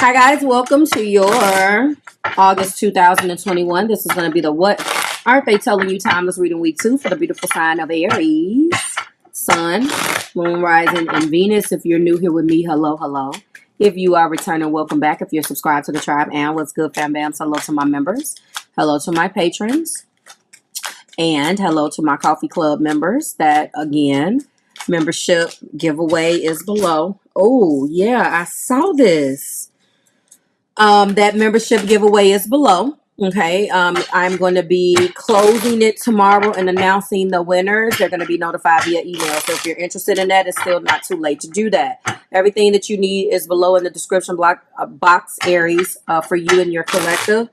Hi guys, welcome to your August 2021. This is going to be the What Aren't They Telling You Timeless Reading Week 2 for the beautiful sign of Aries. Sun, Moon, Rising, and Venus. If you're new here with me, hello, hello. If you are returning, welcome back. If you're subscribed to the tribe, and what's good, fam bams, hello to my members. Hello to my patrons. And hello to my coffee club members. That, again, membership giveaway is below. Oh, yeah, I saw this. That membership giveaway is below. Okay. I'm going to be closing it tomorrow and announcing the winners. They're going to be notified via email. So if you're interested in that, it's still not too late to do that. Everything that you need is below in the description box, Aries, for you and your collective.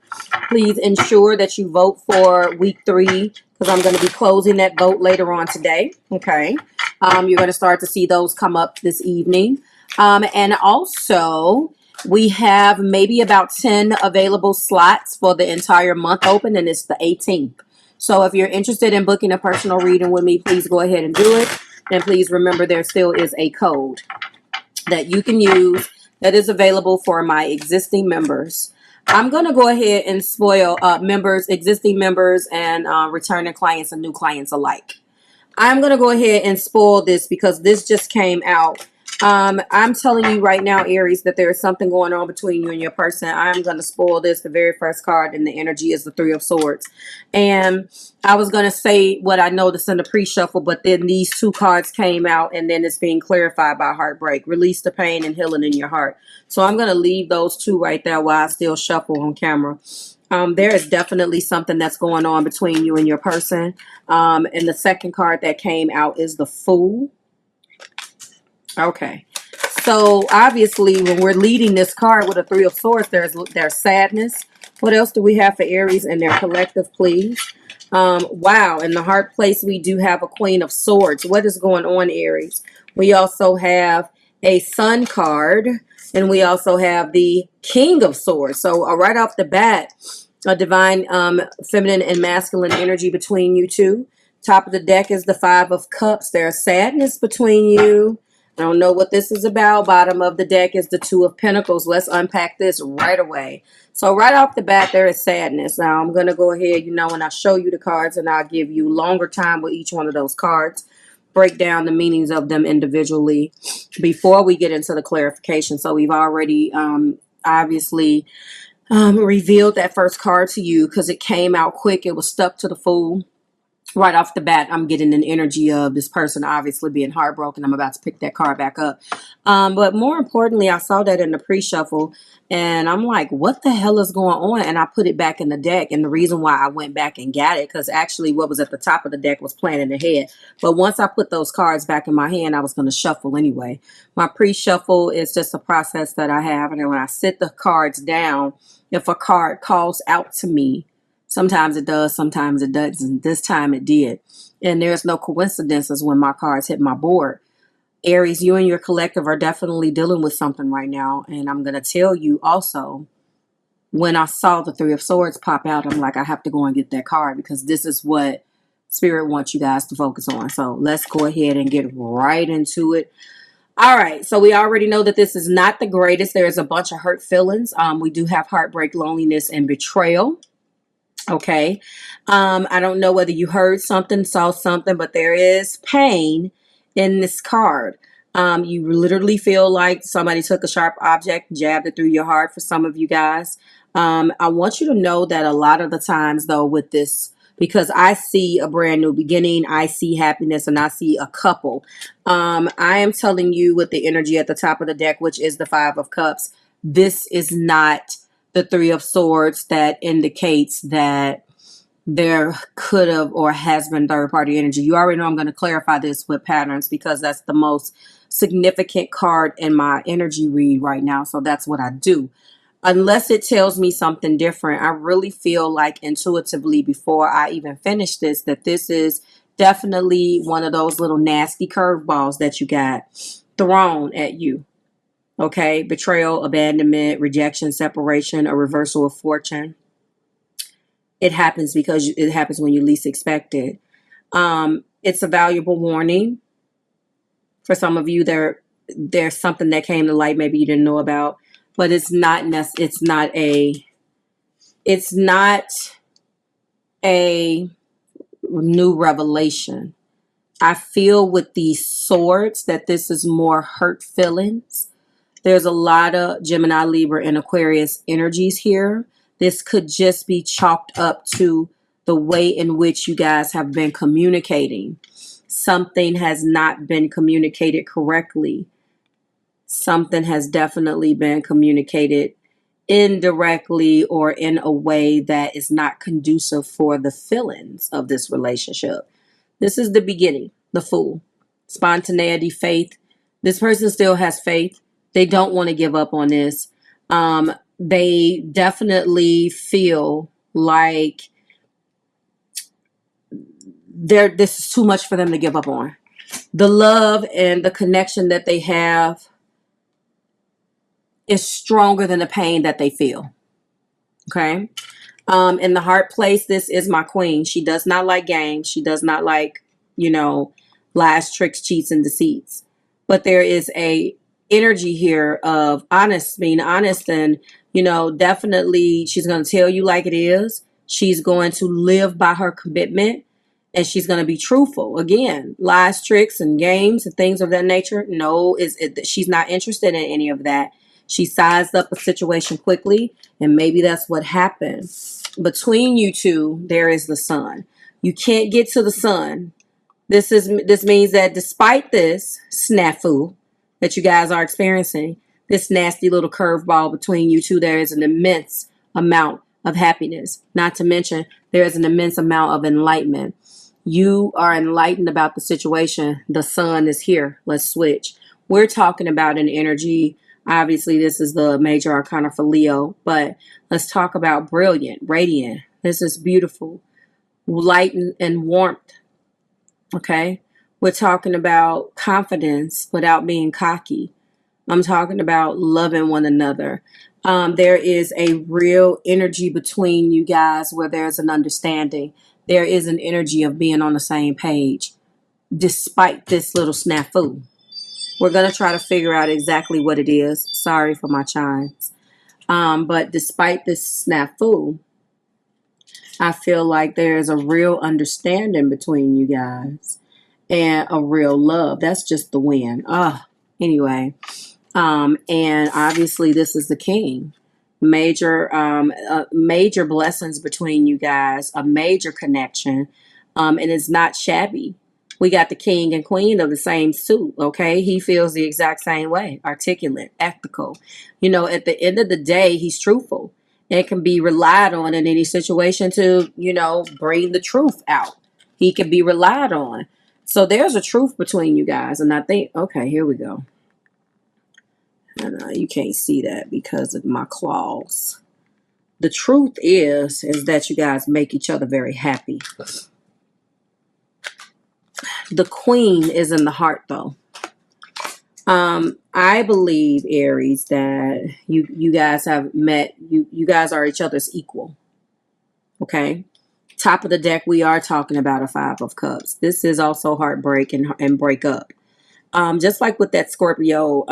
Please ensure that you vote for week 3 because I'm going to be closing that vote later on today. Okay. You're going to start to see those come up this evening. And also, we have maybe about 10 available slots for the entire month open, and it's the 18th. So if you're interested in booking a personal reading with me, please go ahead and do it. And please remember there still is a code that you can use that is available for my existing members. I'm going to go ahead and spoil existing members and returning clients and new clients alike. I'm going to go ahead and spoil this because this just came out. I'm telling you right now, Aries, that there is something going on between you and your person. I'm going to spoil this. The very first card in the energy is the Three of Swords. And I was going to say what I noticed in the pre-shuffle, but then these two cards came out and then it's being clarified by heartbreak. Release the pain and healing in your heart. So I'm going to leave those two right there while I still shuffle on camera. There is definitely something that's going on between you and your person. And the second card that came out is the Fool. Okay, so obviously when we're leading this card with a Three of Swords, there's sadness. What else do we have for Aries and their collective, please? Wow, in the heart place, we do have a Queen of Swords. What is going on, Aries? We also have a Sun card, and we also have the King of Swords. So right off the bat, a divine feminine and masculine energy between you two. Top of the deck is the Five of Cups. There's sadness between you. I don't know what this is about. Bottom of the deck is the Two of Pentacles. Let's unpack this right away. So right off the bat, there is sadness. Now, I'm going to go ahead, and I'll show you the cards, and I'll give you longer time with each one of those cards. Break down the meanings of them individually before we get into the clarification. So we've already obviously revealed that first card to you because it came out quick. It was stuck to the Fool. Right off the bat, I'm getting an energy of this person obviously being heartbroken. I'm about to pick that card back up. But more importantly, I saw that in the pre-shuffle, and I'm like, what the hell is going on? And I put it back in the deck. And the reason why I went back and got it, because actually what was at the top of the deck was planning ahead. But once I put those cards back in my hand, I was going to shuffle anyway. My pre-shuffle is just a process that I have. And then when I sit the cards down, if a card calls out to me, sometimes it does, sometimes it doesn't. This time it did. And there's no coincidences when my cards hit my board. Aries, you and your collective are definitely dealing with something right now. And I'm going to tell you also, when I saw the Three of Swords pop out, I'm like, I have to go and get that card because this is what Spirit wants you guys to focus on. So let's go ahead and get right into it. All right, so we already know that this is not the greatest. There's a bunch of hurt feelings. We do have heartbreak, loneliness, and betrayal. Okay. I don't know whether you heard something, saw something, but there is pain in this card. You literally feel like somebody took a sharp object, jabbed it through your heart for some of you guys. I want you to know that a lot of the times, though, with this, because I see a brand new beginning, I see happiness, and I see a couple. I am telling you with the energy at the top of the deck, which is the Five of Cups, this is not the Three of Swords that indicates that there could have or has been third party energy. You already know I'm going to clarify this with patterns because that's the most significant card in my energy read right now. So that's what I do. Unless it tells me something different, I really feel like intuitively before I even finish this, that this is definitely one of those little nasty curveballs that you got thrown at you. Okay, betrayal, abandonment, rejection, separation, a reversal of fortune. It happens because it happens when you least expect it. It's a valuable warning. For some of you, there's something that came to light maybe you didn't know about. but it's not a new revelation. I feel with these swords that this is more hurt feelings. There's a lot of Gemini, Libra, and Aquarius energies here. This could just be chalked up to the way in which you guys have been communicating. Something has not been communicated correctly. Something has definitely been communicated indirectly or in a way that is not conducive for the feelings of this relationship. This is the beginning, the Fool. Spontaneity, faith. This person still has faith. They don't want to give up on this. They definitely feel like this is too much for them to give up on. The love and the connection that they have is stronger than the pain that they feel. Okay. In the heart place, this is my queen. She does not like games. She does not like, lies, tricks, cheats, and deceits. But there is a energy here of being honest, and, definitely she's going to tell you like it is. She's going to live by her commitment, and she's going to be truthful. Again, lies, tricks, and games and things of that nature. No, she's not interested in any of that. She sized up a situation quickly, and maybe that's what happened. Between you two, there is the sun. You can't get to the sun. This means that despite this snafu that you guys are experiencing, this nasty little curveball between you two, there is an immense amount of happiness. Not to mention, there is an immense amount of enlightenment. You are enlightened about the situation. The sun is here. Let's switch. We're talking about an energy. Obviously, this is the major arcana for Leo, but let's talk about brilliant, radiant. This is beautiful, light and warmth. Okay. We're talking about confidence without being cocky. I'm talking about loving one another. There is a real energy between you guys where there's an understanding. There is an energy of being on the same page, despite this little snafu. We're going to try to figure out exactly what it is. Sorry for my chimes. But despite this snafu, I feel like there's a real understanding between you guys and a real love. That's just the win. Anyway. And obviously this is the king. Major blessings between you guys, a major connection. And it's not shabby. We got the king and queen of the same suit. Okay. He feels the exact same way. Articulate, ethical. At the end of the day, he's truthful. It can be relied on in any situation to, bring the truth out. He can be relied on. So there's a truth between you guys. And I think, okay, here we go. And you can't see that because of my claws. The truth is that you guys make each other very happy. The queen is in the heart, though. I believe, Aries, that you guys have met. You guys are each other's equal. Okay. Top of the deck, we are talking about a 5 of Cups. This is also heartbreak and breakup. Just like with that Scorpio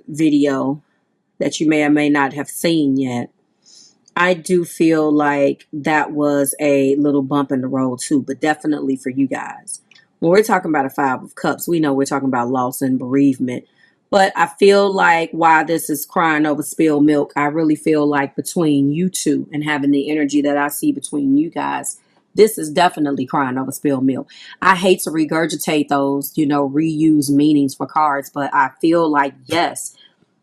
video that you may or may not have seen yet, I do feel like that was a little bump in the road too, but definitely for you guys. When we're talking about a 5 of Cups, we know we're talking about loss and bereavement. But I feel like while this is crying over spilled milk, I really feel like between you two and having the energy that I see between you guys, this is definitely crying over spilled milk. I hate to regurgitate those, reuse meanings for cards, but I feel like, yes,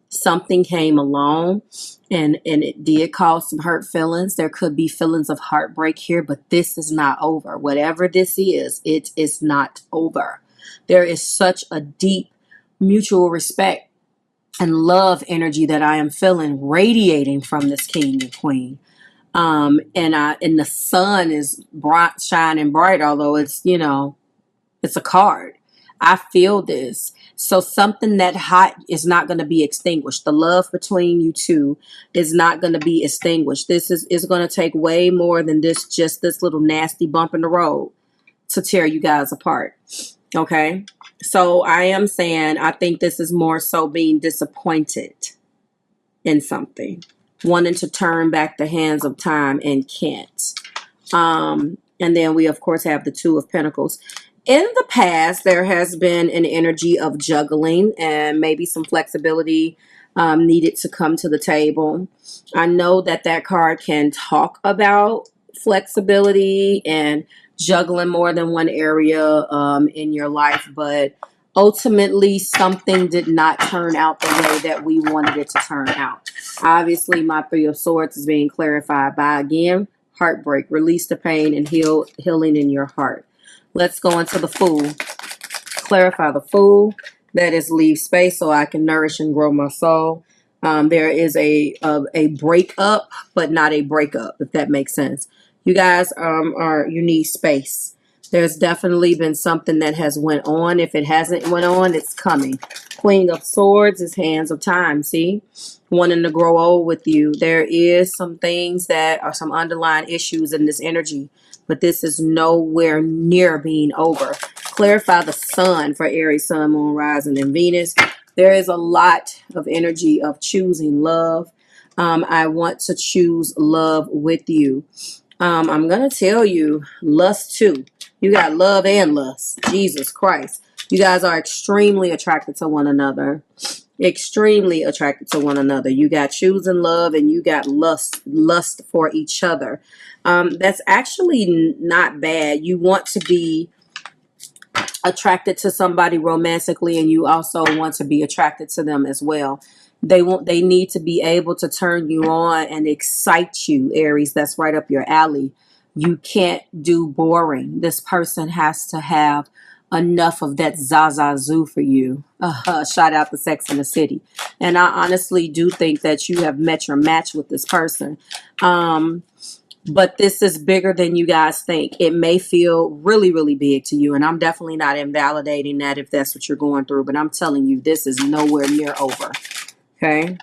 something came along and it did cause some hurt feelings. There could be feelings of heartbreak here, but this is not over. Whatever this is, it is not over. There is such a deep mutual respect and love energy that I am feeling radiating from this king and queen. And the sun is bright, shining bright, although it's, it's a card. I feel this. So something that hot is not going to be extinguished. The love between you two is not going to be extinguished. This is going to take way more than just this little nasty bump in the road to tear you guys apart. Okay. So I am saying, I think this is more so being disappointed in something, wanting to turn back the hands of time and can't. And then we, of course, have the Two of Pentacles. In the past, there has been an energy of juggling and maybe some flexibility needed to come to the table. I know that that card can talk about flexibility and juggling more than one area in your life, but ultimately something did not turn out the way that we wanted it to turn out. Obviously, my Three of Swords is being clarified by, again, heartbreak. Release the pain and healing in your heart. Let's go into the Fool. Clarify the Fool. That is leave space so I can nourish and grow my soul. There is a breakup, but not a breakup, if that makes sense. You guys you need space. There's definitely been something that has went on. If it hasn't went on, it's coming. Queen of Swords is hands of time. See? Wanting to grow old with you. There is some things that are some underlying issues in this energy, but this is nowhere near being over. Clarify the Sun for Aries, Sun, Moon, Rising, and Venus. There is a lot of energy of choosing love. I want to choose love with you. I'm going to tell you, lust too. You got love and lust. Jesus Christ. You guys are extremely attracted to one another. Extremely attracted to one another. You got choosing love and you got lust for each other. That's actually not bad. You want to be attracted to somebody romantically, and you also want to be attracted to them as well. They need to be able to turn you on and excite you, Aries. That's right up your alley. You can't do boring. This person has to have enough of that zazazoo for you. Shout out to Sex in the City. And I honestly do think that you have met your match with this person. But this is bigger than you guys think. It may feel really, really big to you. And I'm definitely not invalidating that if that's what you're going through. But I'm telling you, this is nowhere near over. Okay.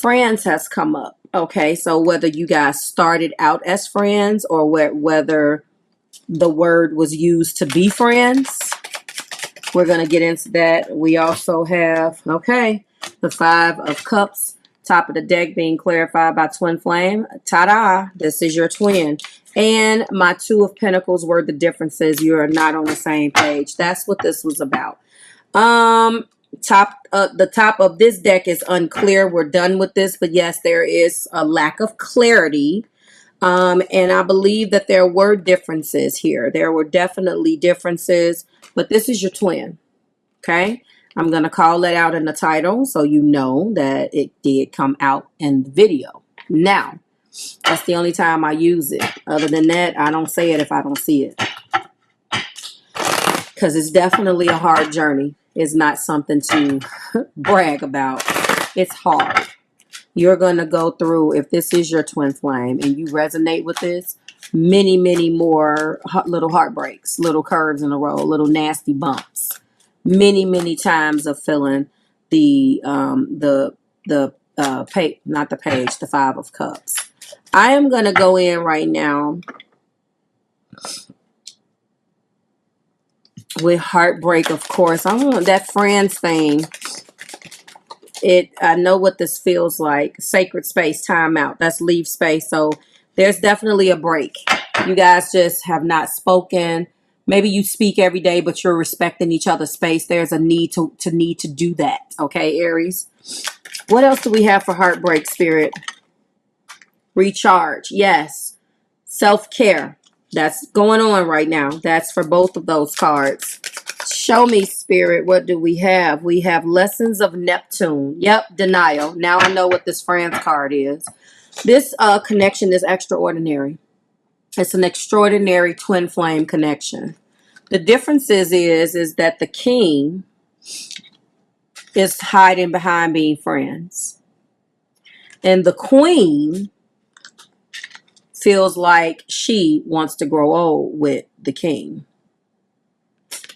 Friends has come up. Okay. So whether you guys started out as friends or whether the word was used to be friends, we're going to get into that. We also have, okay, the Five of Cups. Top of the deck being clarified by Twin Flame. Ta-da! This is your twin. And my Two of Pentacles were the differences. You are not on the same page. That's what this was about. The top of this deck is unclear. We're done with this. But yes, there is a lack of clarity. And I believe that there were differences here. There were definitely differences. But this is your twin. Okay? I'm going to call it out in the title so you know that it did come out in the video. Now, that's the only time I use it. Other than that, I don't say it if I don't see it. Because it's definitely a hard journey. It's not something to brag about. It's hard. You're going to go through, if this is your twin flame and you resonate with this, many, many more little heartbreaks, little curves in a row, little nasty bumps. Many, many times of feeling the Five of Cups. I am going to go in right now with heartbreak, of course. I don't know, that friends thing. I know what this feels like. Sacred space, time out. That's leave space. So there's definitely a break. You guys just have not spoken. Maybe you speak every day, but you're respecting each other's space. There's a need to do that. Okay, Aries. What else do we have for heartbreak, Spirit? Recharge. Yes. Self-care. That's going on right now. That's for both of those cards. Show me, Spirit. What do we have? We have Lessons of Neptune. Yep, denial. Now I know what this friends card is. This connection is extraordinary. It's an extraordinary twin flame connection. The difference is that the king is hiding behind being friends. And the queen feels like she wants to grow old with the king.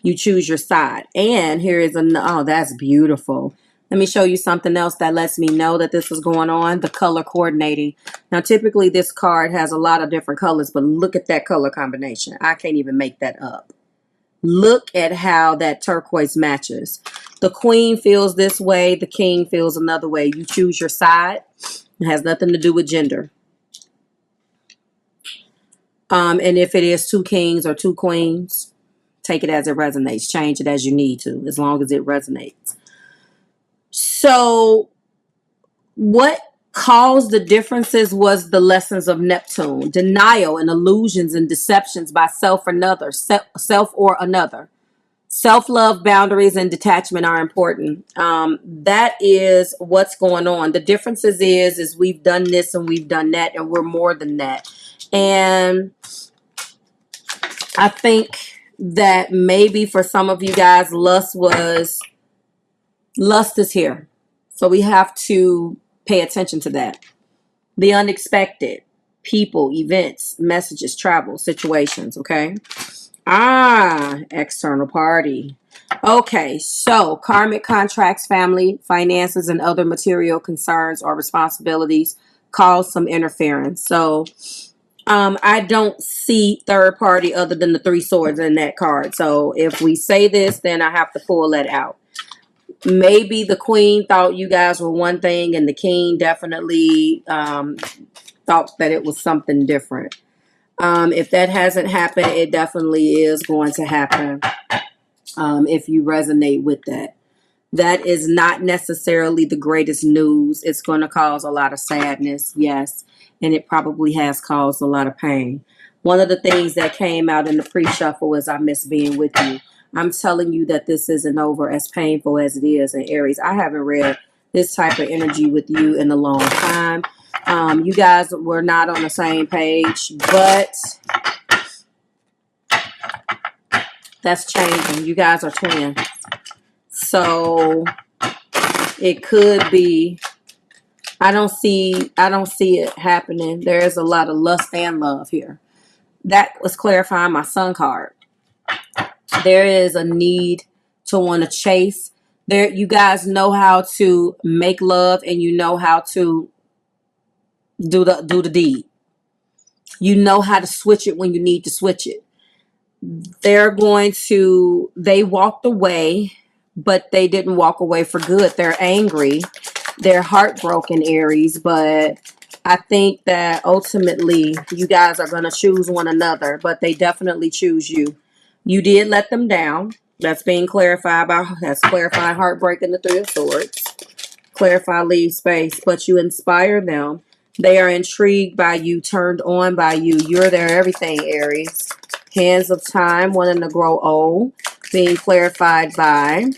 You choose your side. And here is oh, that's beautiful. Let me show you something else that lets me know that this is going on. The color coordinating. Now, typically this card has a lot of different colors, but look at that color combination. I can't even make that up. Look at how that turquoise matches. The queen feels this way. The king feels another way. You choose your side. It has nothing to do with gender. And if it is two kings or two queens, take it as it resonates. Change it as you need to, as long as it resonates. So what caused the differences was the lessons of Neptune. Denial and illusions and deceptions by self or another. Self-love, boundaries, and detachment are important. That is what's going on. The differences is we've done this and we've done that, and we're more than that. And I think that maybe for some of you guys, lust is here. So we have to pay attention to that. The unexpected, people, events, messages, travel, situations, okay? External party. Okay, so karmic contracts, family, finances, and other material concerns or responsibilities cause some interference. So I don't see third party other than the three swords in that card. So if we say this, then I have to pull that out. Maybe the queen thought you guys were one thing, and the king definitely thought that it was something different. If that hasn't happened, it definitely is going to happen if you resonate with that. That is not necessarily the greatest news. It's going to cause a lot of sadness, yes, and it probably has caused a lot of pain. One of the things that came out in the pre-shuffle is I miss being with you. I'm telling you that this isn't over, as painful as it is in Aries. I haven't read this type of energy with you in a long time. You guys were not on the same page, but that's changing. You guys are twins. So it could be, I don't see it happening. There is a lot of lust and love here. That was clarifying my sun card. There is a need to want to chase. There, you guys know how to make love, and you know how to do the deed. You know how to switch it when you need to switch it. They walked away, but they didn't walk away for good. They're angry. They're heartbroken, Aries, but I think that ultimately you guys are going to choose one another, but they definitely choose you. You did let them down. That's being clarified that's clarifying heartbreak and the Three of Swords. Clarify, leave space, but you inspire them. They are intrigued by you, turned on by you. You're their everything, Aries. Hands of time, wanting to grow old, being clarified by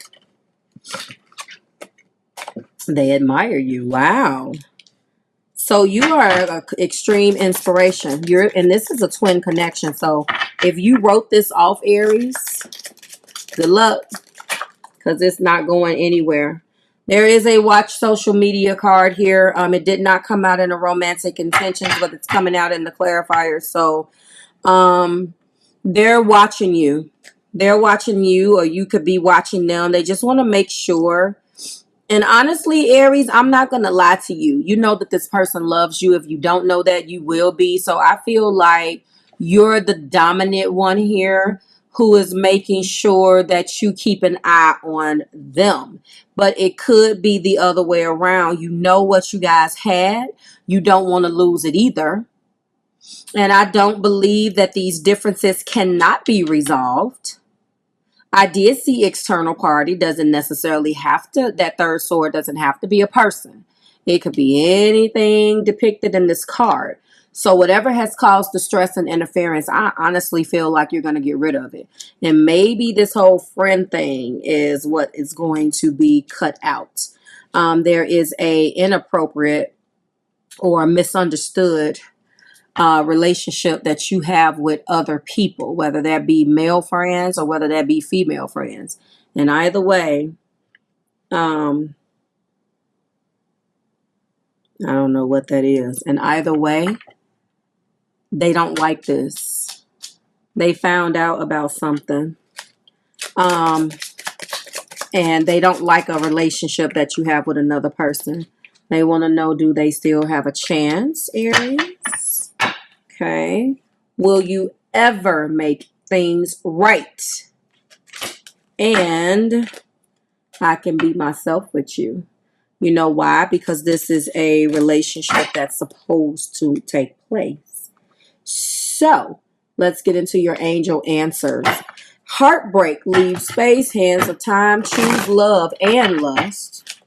they admire you. Wow. So you are an extreme inspiration. And this is a twin connection. So if you wrote this off, Aries, good luck, because it's not going anywhere. There is a watch social media card here. It did not come out in a romantic intentions, but it's coming out in the clarifier. So they're watching you. They're watching you, or you could be watching them. They just want to make sure. And honestly, Aries, I'm not going to lie to you. You know that this person loves you. If you don't know that, you will be. So I feel like you're the dominant one here who is making sure that you keep an eye on them. But it could be the other way around. You know what you guys had. You don't want to lose it either. And I don't believe that these differences cannot be resolved. I did see external party. Doesn't necessarily have to, that third sword doesn't have to be a person. It could be anything depicted in this card. So whatever has caused the stress and interference, I honestly feel like you're going to get rid of it. And maybe this whole friend thing is what is going to be cut out. There is a inappropriate or misunderstood relationship that you have with other people, whether that be male friends or whether that be female friends. And either way, I don't know what that is. And either way, they don't like this. They found out about something. And they don't like a relationship that you have with another person. They want to know, do they still have a chance, Aries? Okay. Will you ever make things right? And I can be myself with you. You know why? Because this is a relationship that's supposed to take place. So let's get into your angel answers. Heartbreak, leave space, hands of time, choose love and lust.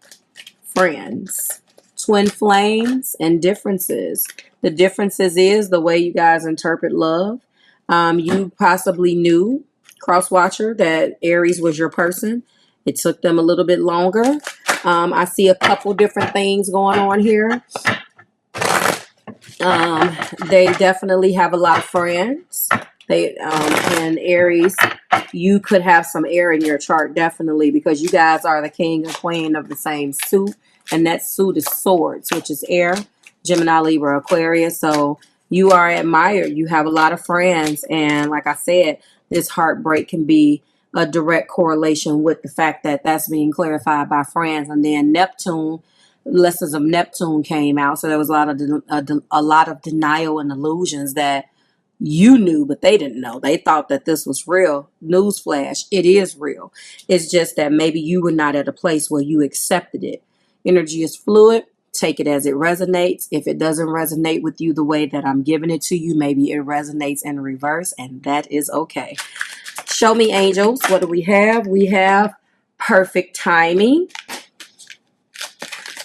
Friends, twin flames, and differences. The differences is the way you guys interpret love. You possibly knew, cross watcher, that Aries was your person. It took them a little bit longer. I see a couple different things going on here. They definitely have a lot of friends. And Aries, you could have some air in your chart, definitely, because you guys are the king and queen of the same suit, and that suit is swords, which is air, Gemini, Libra, Aquarius. So you are admired. You have a lot of friends, and like I said, this heartbreak can be a direct correlation with the fact that that's being clarified by friends. And then Neptune, lessons of Neptune came out, so there was a lot of denial and illusions that you knew, but they didn't know. They thought that this was real. Newsflash, it is real. It's just that maybe you were not at a place where you accepted it. Energy is fluid. Take it as it resonates. If it doesn't resonate with you the way that I'm giving it to you, maybe it resonates in reverse, and that is okay. Show me, angels. What do we have? We have perfect timing.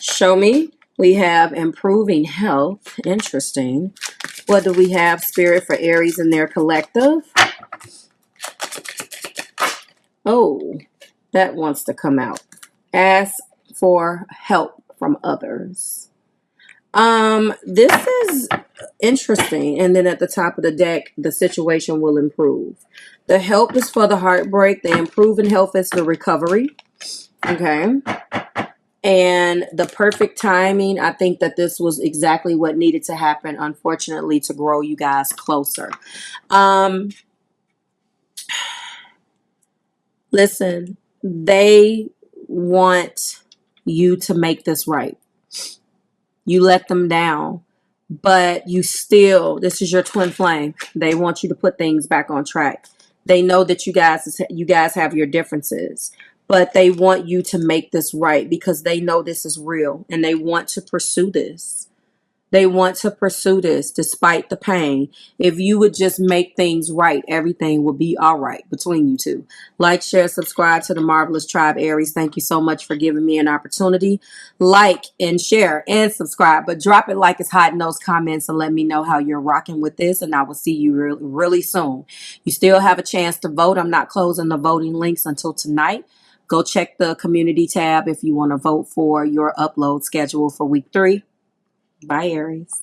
Show me. We have improving health. Interesting. What do we have, Spirit, for Aries and their collective? Oh, that wants to come out. Ask for help from others. This is interesting. And then at the top of the deck, the situation will improve. The help is for the heartbreak. The improving health is the recovery. Okay. And the perfect timing, I think that this was exactly what needed to happen, unfortunately, to grow you guys closer. Listen, they want you to make this right. You let them down, but you still, this is your twin flame. They want you to put things back on track. They know that you guys have your differences, but they want you to make this right because they know this is real and they want to pursue this. They want to pursue this despite the pain. If you would just make things right, everything will be all right between you two. Like, share, subscribe to the Marvelous Tribe, Aries. Thank you so much for giving me an opportunity. Like and share and subscribe, but drop it like it's hot in those comments and let me know how you're rocking with this, and I will see you really soon. You still have a chance to vote. I'm not closing the voting links until tonight. Go check the community tab if you want to vote for your upload schedule for week 3. Bye, Aries.